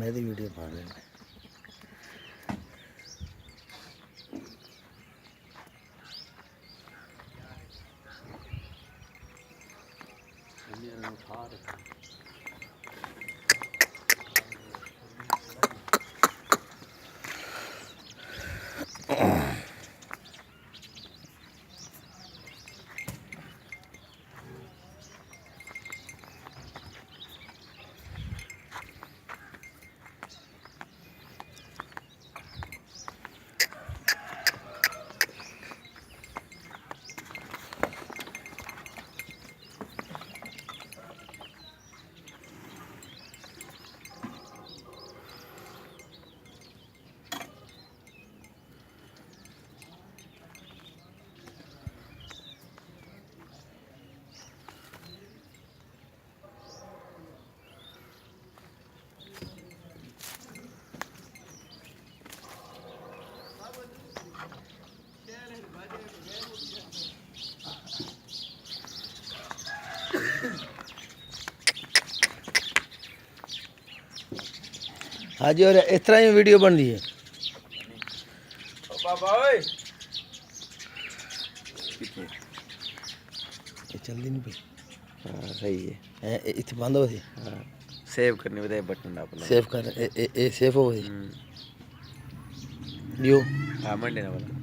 ਇਹਦੀ ਵੀਡੀਓ ਪਾ ਦੇ। हाँ जी, और इस तरह ही वीडियो बन रही है। बाबा ओए ये चलती नहीं पई। हाँ सही है। इतने बंद हो गई। हाँ सेव करने बताए बटन अपना सेव कर ए सेव हो गई। हम्म यो हाँ मंडे ना वाला